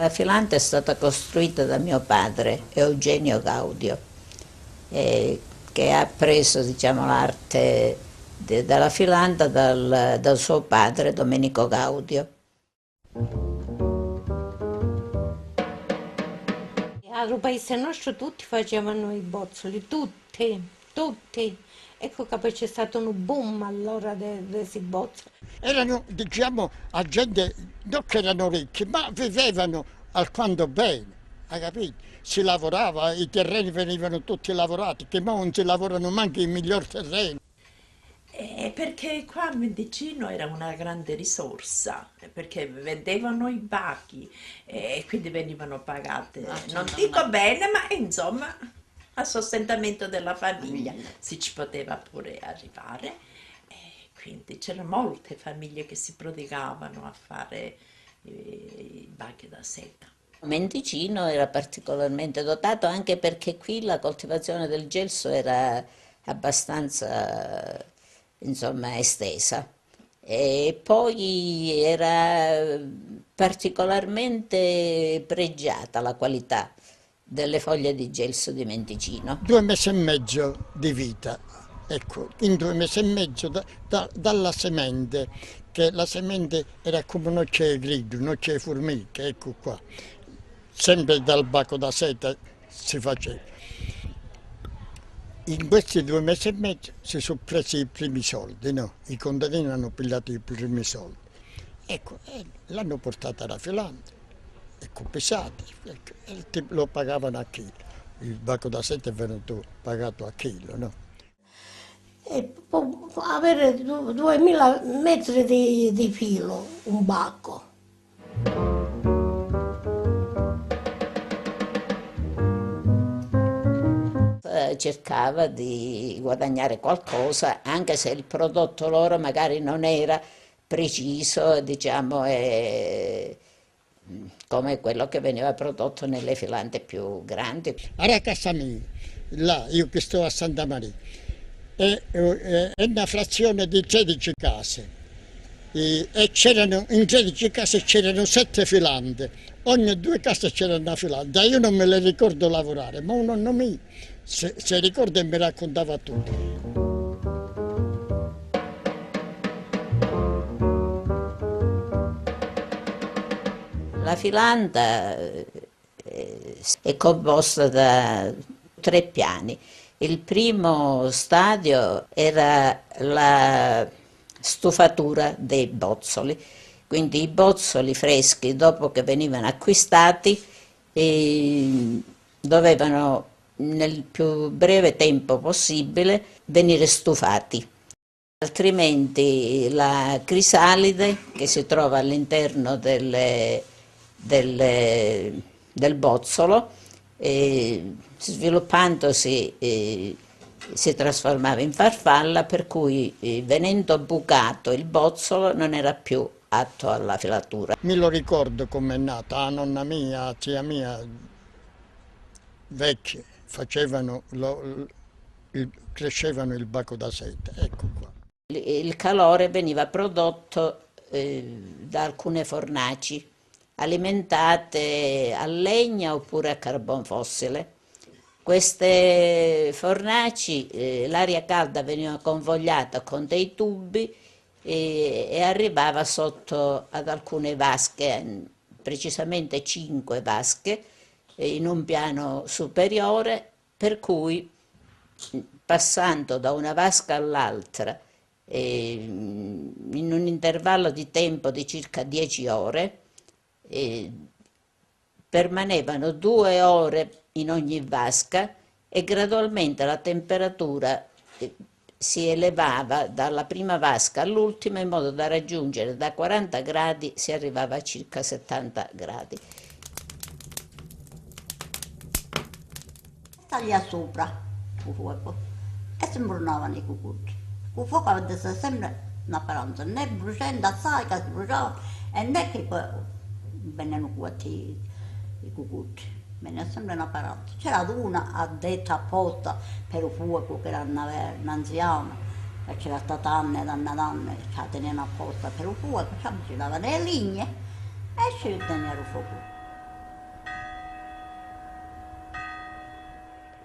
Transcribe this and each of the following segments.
La filante è stata costruita da mio padre, Eugenio Gaudio, che ha preso, diciamo, l'arte della filanta dal suo padre Domenico Gaudio. Al paese nostro tutti facevano i bozzoli, tutti. Ecco che poi c'è stato un boom allora di questi bozzoli. Erano, diciamo, a gente, non che erano ricchi, ma vivevano alquanto bene, hai capito? Si lavorava, i terreni venivano tutti lavorati, che ora non si lavorano manco i migliori terreni. Perché qua a Mendicino era una grande risorsa, perché vendevano i bachi e quindi venivano pagate, non dico bene, ma insomma, a sostentamento della famiglia si ci poteva pure arrivare. E quindi c'erano molte famiglie che si prodigavano a fare i bachi da seta. Mendicino era particolarmente dotato anche perché qui la coltivazione del gelso era abbastanza, insomma, estesa. E poi era particolarmente pregiata la qualità delle foglie di gelso di Mendicino. 2 mesi e mezzo di vita, ecco, in 2 mesi e mezzo dalla semente, che la semente era come noce ai grilli, noce ai formiche, ecco qua. Sempre dal baco da seta si faceva. In questi 2 mesi e mezzo si sono presi i primi soldi, no? I contadini hanno pigliato i primi soldi. Ecco, l'hanno portata alla filante, ecco, pesati, ecco, e lo pagavano a chilo. Il baco da seta è venuto pagato a chilo, no? E può avere 2000 metri di filo, un bacco. Cercava di guadagnare qualcosa, anche se il prodotto loro magari non era preciso, diciamo, come quello che veniva prodotto nelle filante più grandi. A casa mia, là, io che sto a Santa Maria, è una frazione di 13 case. E c'erano, in 13 case c'erano 7 filante, ogni 2 case c'era una filante. Io non me le ricordo lavorare, ma un nonno mio se ricorda e mi raccontava tutto. La filanta è composta da 3 piani. Il primo stadio era la stufatura dei bozzoli, quindi i bozzoli freschi, dopo che venivano acquistati, dovevano nel più breve tempo possibile venire stufati. Altrimenti la crisalide che si trova all'interno del bozzolo, sviluppandosi, si trasformava in farfalla, per cui venendo bucato il bozzolo non era più atto alla filatura. Me lo ricordo com'è nata, la nonna mia, la zia mia, vecchie, facevano, crescevano il baco da seta, ecco qua. Il calore veniva prodotto da alcune fornaci alimentate a legna oppure a carbon fossile. Queste fornaci, l'aria calda veniva convogliata con dei tubi e arrivava sotto ad alcune vasche, precisamente 5 vasche, in un piano superiore, per cui passando da una vasca all'altra in un intervallo di tempo di circa 10 ore, permanevano 2 ore in ogni vasca e gradualmente la temperatura si elevava dalla prima vasca all'ultima in modo da raggiungere da 40 gradi si arrivava a circa 70 gradi. Taglia sopra il fuoco e si imbrunavano i cucucci. Il fuoco aveva sempre una paranza, né bruciando assai che si bruciava e né che poi venivano cuoti i cucucci. Veniva sempre una paranza. C'era una addetta apposta per il fuoco che era un'anziana e c'era stata anni e anni che la tenevano apposta per il fuoco, ci davano le ligne e ci tenevano il fuoco.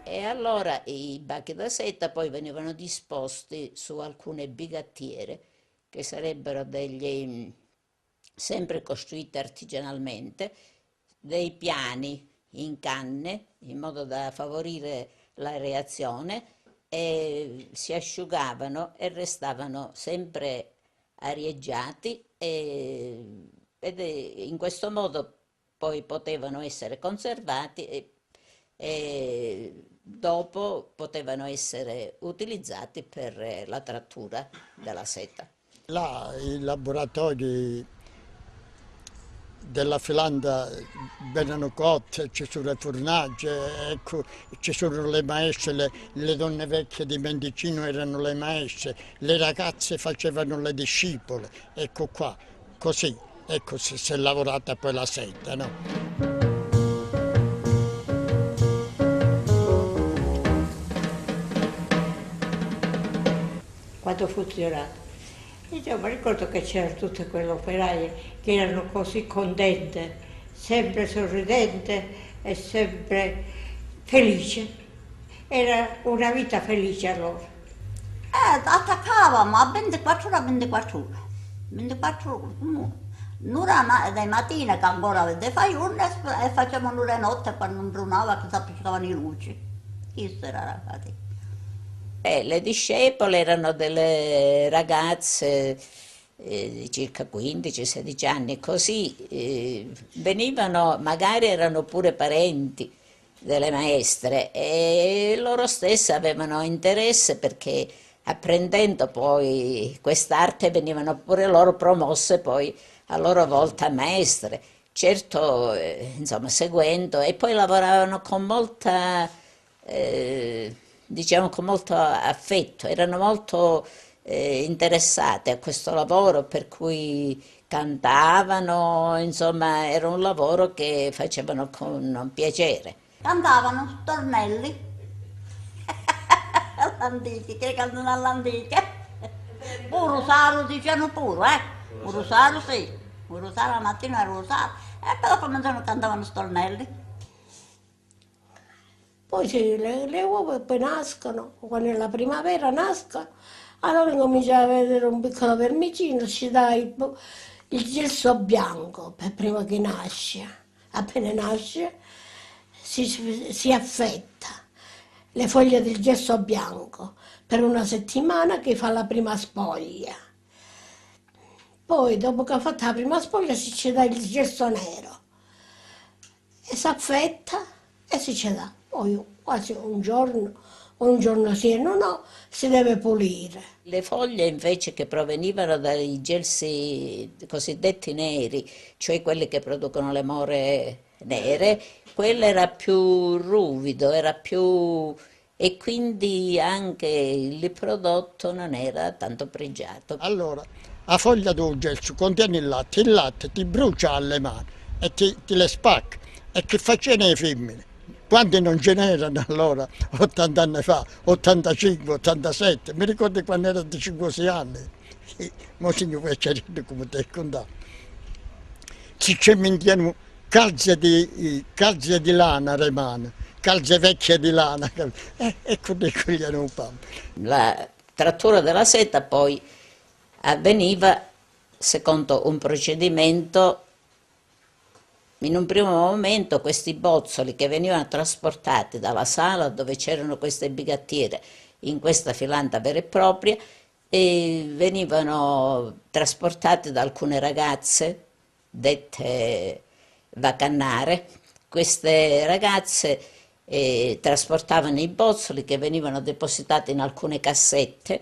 E allora i bachi da seta poi venivano disposti su alcune bigattiere, che sarebbero degli, sempre costruite artigianalmente, dei piani in canne, in modo da favorire la reazione, e si asciugavano e restavano sempre arieggiati, ed in questo modo poi potevano essere conservati e dopo potevano essere utilizzati per la trattura della seta. Là i laboratori della Finlandia vengono cotte, ci sono le fornace, ecco, ci sono le maestre, le donne vecchie di Mendicino erano le maestre, le ragazze facevano le discepole, ecco qua, così, ecco si è lavorata poi la seta, no? Quando funzionava. Io mi ricordo che c'erano tutte quelle operaie che erano così contente, sempre sorridente e sempre felice. Era una vita felice allora. Attaccavamo a 24 ore a 24 ore. 24 ore. Un'ora di mattina che ancora avete faiuno e facevano le notte quando non brunava che si appiccicavano i luci. Questo era ragazzi. Le discepole erano delle ragazze di circa 15-16 anni, così venivano, magari erano pure parenti delle maestre e loro stesse avevano interesse perché apprendendo poi quest'arte venivano pure loro promosse poi a loro volta maestre, certo insomma seguendo e poi lavoravano con molta diciamo con molto affetto, erano molto interessate a questo lavoro per cui cantavano, insomma era un lavoro che facevano con piacere. Cantavano stornelli, all'antica, che cantano all'antica. Pure Rosario dicevano pure, un Rosario sì, un Rosario la mattina era Rosario, e poi dopo mezzanotte cantavano stornelli. Poi le uova poi nascono, quando la primavera nascono, allora comincia a vedere un piccolo vermicino, ci dà il gesso bianco per prima che nasce. Appena nasce si affetta le foglie del gesso bianco per una settimana che fa la prima spoglia. Poi dopo che ha fatto la prima spoglia ci dà il gesso nero e si affetta e si dà. Poi quasi un giorno sì e no, si deve pulire. Le foglie invece che provenivano dai gelsi cosiddetti neri, cioè quelli che producono le more nere, quello era più ruvido, era più e quindi anche il prodotto non era tanto pregiato. Allora, la foglia del gelso contiene il latte ti brucia alle mani e ti le spacca. E che facevano le femmine? Quanti non ce n'erano allora, 80 anni fa, 85, 87, mi ricordo quando ero di 5-6 anni, ma signor Vecchiarino come te contato. Si cementano calze di lana rimane, calze vecchie di lana, e con le cogliano un po'. La trattura della seta poi avveniva secondo un procedimento. In un primo momento questi bozzoli che venivano trasportati dalla sala dove c'erano queste bigattiere in questa filanda vera e propria e venivano trasportati da alcune ragazze dette vacannare. Queste ragazze trasportavano i bozzoli che venivano depositati in alcune cassette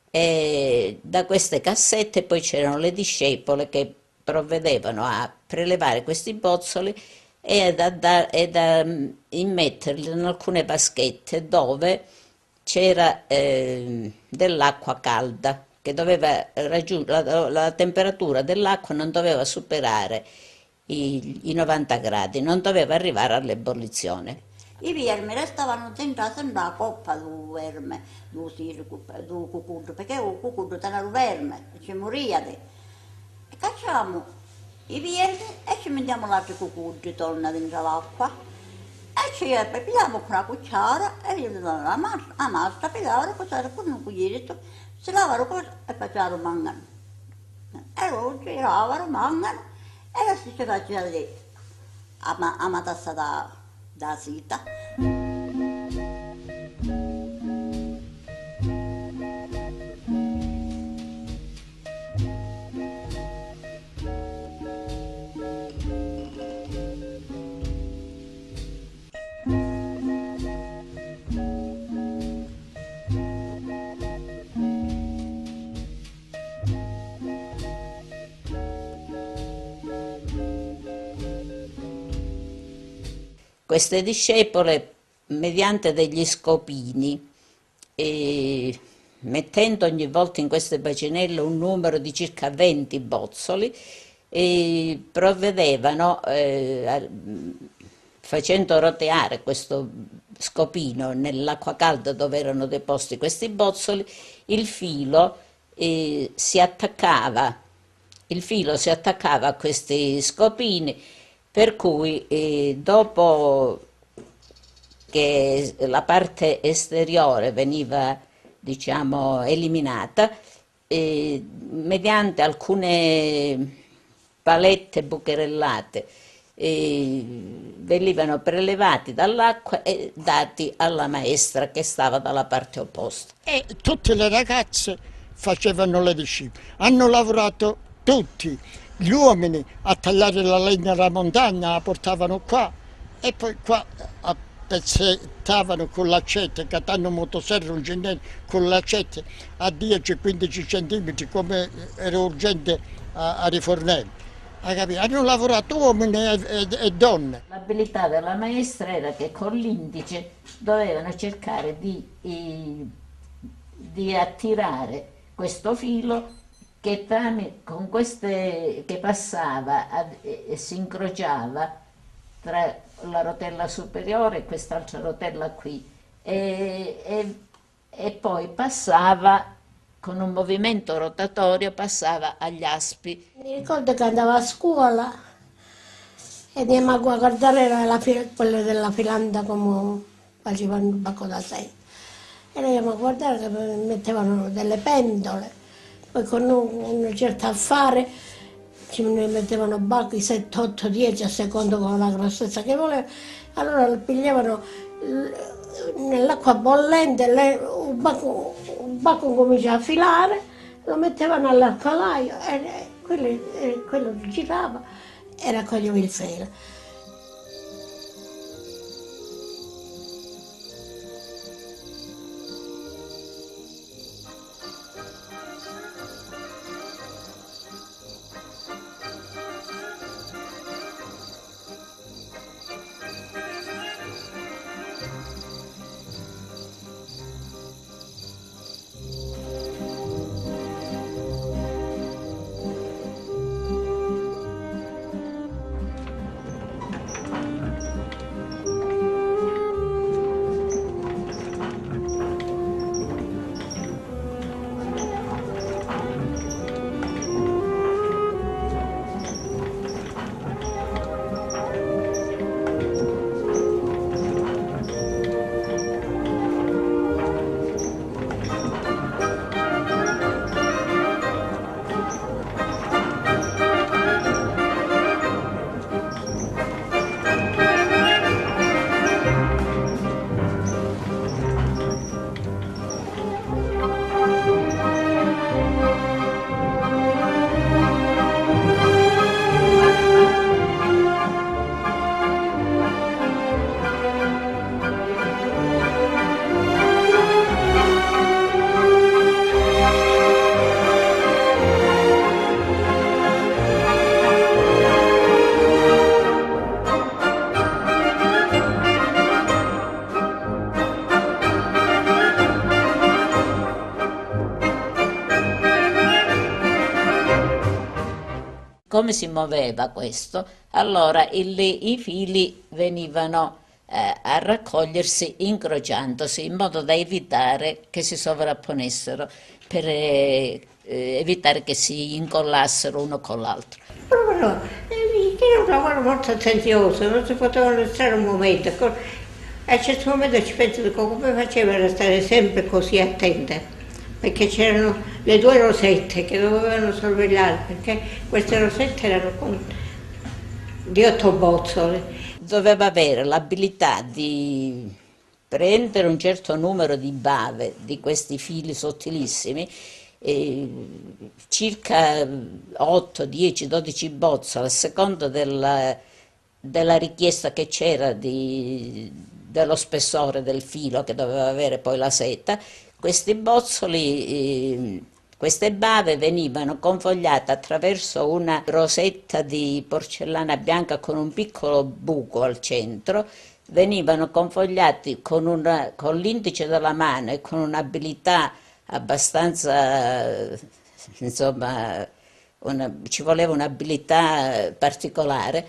e da queste cassette poi c'erano le discepole che provvedevano a prelevare questi bozzoli e a immetterli in alcune vaschette dove c'era dell'acqua calda, che doveva la temperatura dell'acqua non doveva superare i 90 gradi, non doveva arrivare all'ebollizione. I vermi restavano sempre a coppa del verme, del cucuddo, perché il cucuddo era un verme, ci moriva. E cacciamo i vermi e ci mettiamo l'altro cucuddo, torna dentro l'acqua. E ci pigliavo con la cucciara e io gli davo la massa, pigliavo, cos'era con un cuglierito, si lavano così e facevano mangano. E loro giravano, mangano, e adesso ci faceva lì, a matassa da seta. Queste discepole, mediante degli scopini, mettendo ogni volta in queste bacinelle un numero di circa 20 bozzoli, provvedevano, facendo roteare questo scopino nell'acqua calda dove erano deposti questi bozzoli, il filo si attaccava a questi scopini, per cui dopo che la parte esteriore veniva, diciamo, eliminata, mediante alcune palette bucherellate venivano prelevati dall'acqua e dati alla maestra che stava dalla parte opposta. E tutte le ragazze facevano le discepole. Hanno lavorato tutti, gli uomini a tagliare la legna alla montagna, la portavano qua e poi qua a pezzettavano con l'aceto, catando un motosserra, un ginnello con l'aceto a 10-15 centimetri come era urgente a rifornello. Hanno lavorato uomini e donne. L'abilità della maestra era che con l'indice dovevano cercare di attirare questo filo che passava e si incrociava tra la rotella superiore e quest'altra rotella qui e poi passava con un movimento rotatorio, passava agli aspi. Mi ricordo che andavo a scuola e andiamo a guardare quelle della filanda come facevano il bacco da sé. E andiamo a guardare che mettevano delle pendole, poi con un certo affare ci mettevano bacchi 7, 8, 10 a secondo con la grossezza che volevano. Allora lo pigliavano nell'acqua bollente, un bacco cominciava a filare, lo mettevano all'acqualaio e quello girava e raccoglieva il filo. Come si muoveva questo? Allora i fili venivano a raccogliersi incrociandosi in modo da evitare che si sovrapponessero, per evitare che si incollassero uno con l'altro. Proprio no, e lì Perché era un lavoro molto attenzioso, non si poteva restare un momento. A un certo momento ci penso che come faceva a stare sempre così attenta, perché c'erano le 2 rosette che dovevano sorvegliare, perché queste rosette erano di 8 bozzole. Doveva avere l'abilità di prendere un certo numero di bave, di questi fili sottilissimi, circa 8, 10, 12 bozzole, a seconda della richiesta che c'era dello spessore del filo che doveva avere poi la seta. Questi bozzoli, queste bave venivano confogliate attraverso una rosetta di porcellana bianca con un piccolo buco al centro, venivano confogliati con l'indice della mano e con un'abilità abbastanza, insomma, ci voleva un'abilità particolare,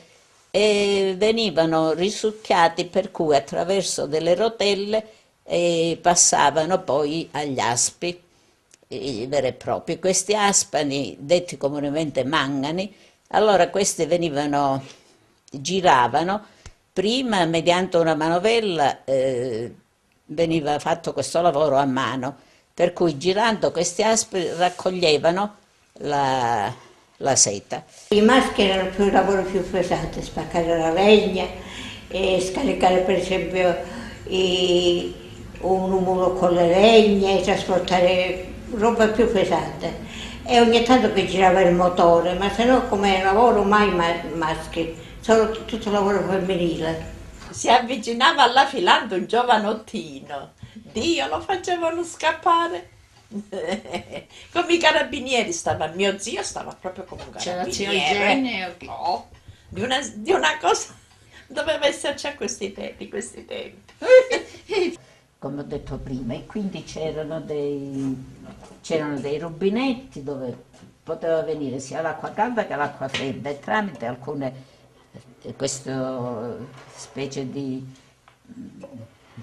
e venivano risucchiati, per cui attraverso delle rotelle passavano poi agli aspi veri e propri. Questi aspani, detti comunemente mangani, allora questi giravano, prima mediante una manovella veniva fatto questo lavoro a mano, per cui girando questi aspi raccoglievano la seta. I maschi erano più il lavoro più pesante, spaccare la legna, e scaricare per esempio un mulo con le legne, trasportare roba più pesante. E ogni tanto che girava il motore, ma se no come lavoro mai maschi, solo tutto lavoro femminile. Si avvicinava alla filanda un giovanottino, Dio lo facevano scappare. Come i carabinieri mio zio stava proprio come un C'era zio carabiniere. Eugenio? No, di una cosa doveva esserci a questi tempi. Come ho detto prima, e quindi c'erano dei rubinetti dove poteva venire sia l'acqua calda che l'acqua fredda, e tramite alcune queste specie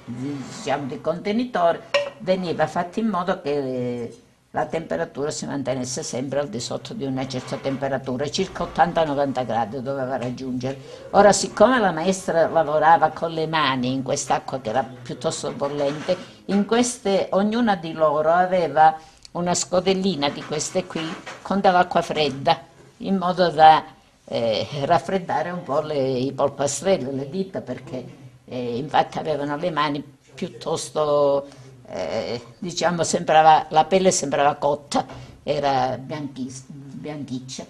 diciamo, di contenitori veniva fatto in modo che la temperatura si mantenesse sempre al di sotto di una certa temperatura, circa 80-90 gradi doveva raggiungere. Ora, siccome la maestra lavorava con le mani in quest'acqua che era piuttosto bollente, ognuna di loro aveva una scodellina di queste qui con dell'acqua fredda, in modo da raffreddare un po' i polpastrelli, le dita, perché infatti avevano le mani piuttosto, diciamo, la pelle sembrava cotta, era bianchiccia.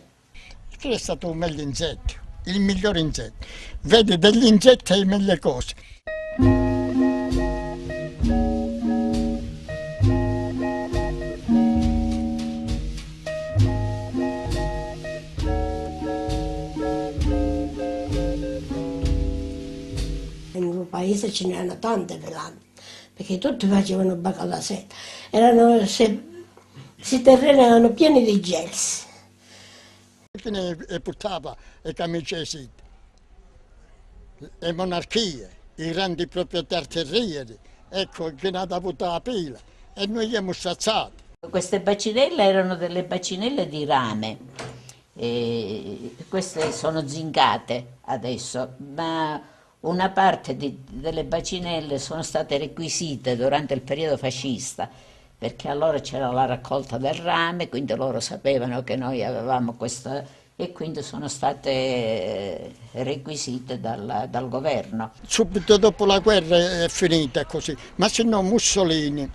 Quello è stato un meglio insetto, il miglior insetto. Vedi, degli insetti hai meglio cose. Nel mio paese ce n'erano tante velane, perché tutti facevano bacca alla seta. Questi terreni erano pieni di gelsi. E portava i camicesi, le monarchie, i grandi proprietari terrieri, ecco, che ne ha avuto la pila, e noi abbiamo stazzato. Queste bacinelle erano delle bacinelle di rame, queste sono zingate adesso, ma una parte delle bacinelle sono state requisite durante il periodo fascista, perché allora c'era la raccolta del rame, quindi loro sapevano che noi avevamo questa, e quindi sono state requisite dal governo. Subito dopo la guerra è finita così, ma se no Mussolini,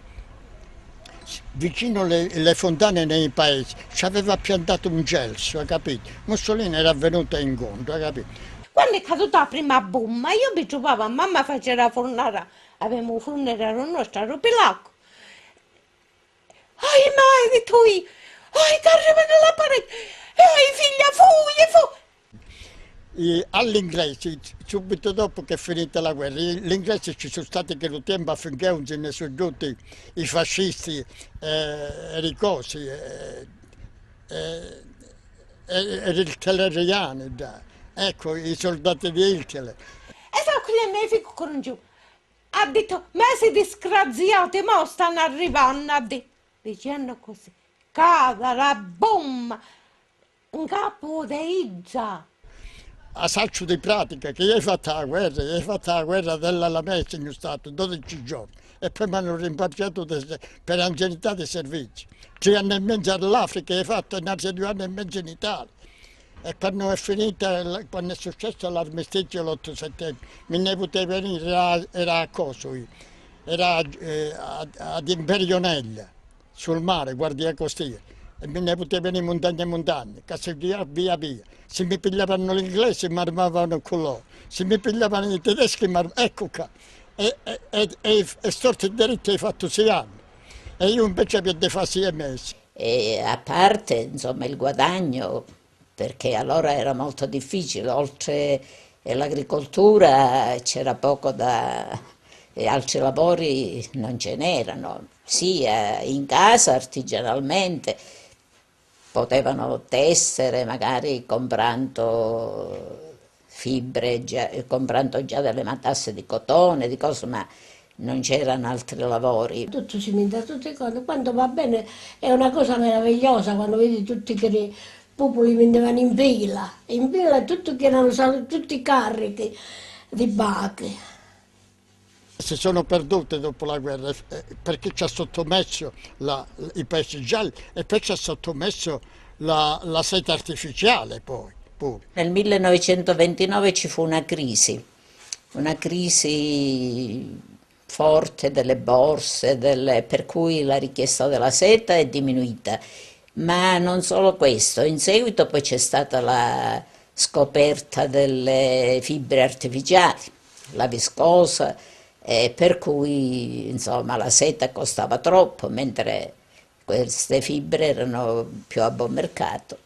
vicino alle fontane nei paesi, ci aveva piantato un gelso, hai capito? Mussolini era venuto incontro, hai capito? Quando è caduta la prima bomba, io mi trovavo, mamma faceva la fornara, avevamo un fornero nostro a Rupilacco. Mai di tu, che arrivano alla parete, figlia, fu. Agli inglesi, subito dopo che è finita la guerra, gli inglesi ci sono stati che lo tempo affinché non se ne sono giunti i fascisti e i cosi, e i teleriani, ecco, i soldati di Hitler. E so che le mie figlie con giù. Ha detto, ma si disgraziati, mo stanno arrivando, ha detto. Dicendo così, cade la bomba in capo di Izza. a saccio di pratica, che io ho fatto la guerra dell'Alamezza in Stato, 12 giorni, e poi mi hanno rimpatriato per anzianità di servizio. 3 anni e mezzo all'Africa, hai fatto innanzi 2 anni e mezzo in Italia. E quando è finita, quando è successo l'armistizio l'8 settembre, mi ne potevo venire, era a Coso, era ad Imperionella, sul mare, guardia costiera. E me ne potevo venire montagna a montagna, via via via. Se mi pigliavano l'inglese mi armavano con loro, se mi pigliavano i tedeschi mi armavano, ecco qua. E storto e diritto hai fatto 6 anni, e io invece avevo fatto 6 mesi. E a parte, insomma, il guadagno, perché allora era molto difficile, oltre all'agricoltura c'era poco e altri lavori non ce n'erano, sia in casa artigianalmente, potevano tessere magari comprando fibre, comprando già delle matasse di cotone, di cose, ma non c'erano altri lavori. Tutto si minta, tutte cose. Quando va bene è una cosa meravigliosa quando vedi tutti che i popoli venivano in fila tutti che erano tutti carichi di bacche. Si sono perdute dopo la guerra perché ci ha sottomesso i paesi gialli e poi ci ha sottomesso la sete artificiale poi. Pure. Nel 1929 ci fu una crisi forte delle borse, per cui la richiesta della seta è diminuita. Ma non solo questo, in seguito poi c'è stata la scoperta delle fibre artificiali, la viscosa, per cui insomma la seta costava troppo, mentre queste fibre erano più a buon mercato.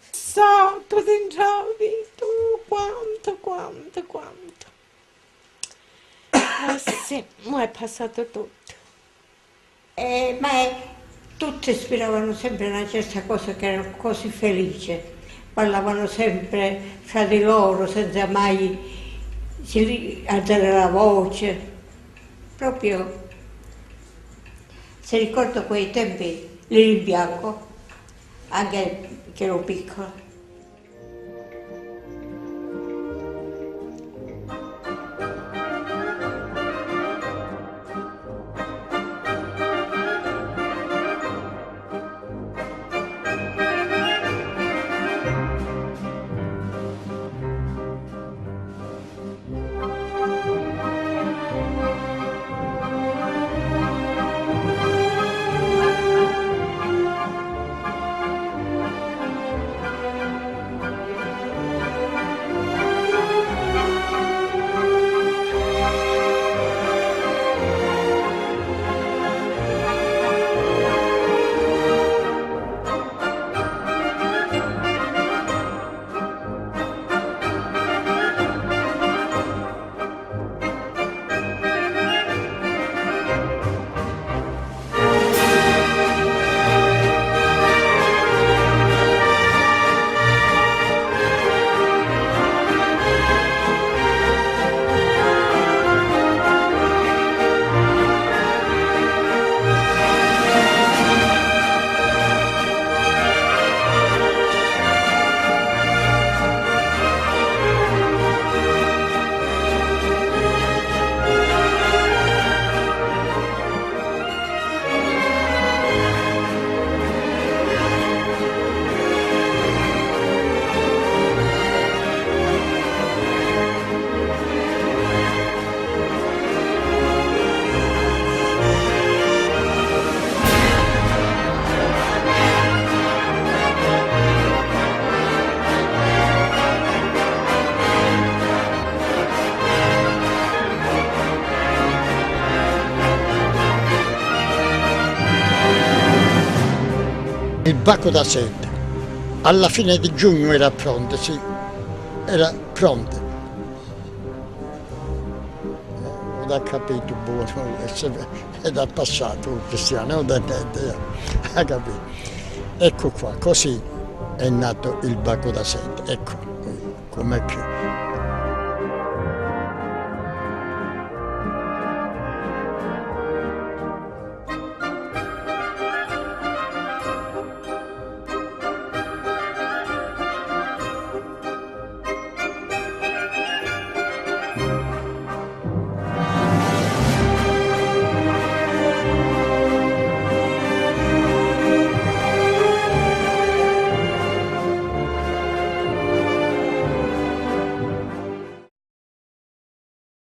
Tu entravi, tu quanto. Sì, ma è passato tutto. Ma tutti speravano sempre una certa cosa, che erano così felici, parlavano sempre fra di loro senza mai alzare la voce, proprio se ricordo quei tempi li rimpiango, anche che ero piccola. Il bacco da seta, alla fine di giugno era pronto, sì, era pronto. Non ho capito buono, è dal passato cristiano, non da niente, ha capito. Ecco qua, così è nato il bacco da seta, ecco, com'è che...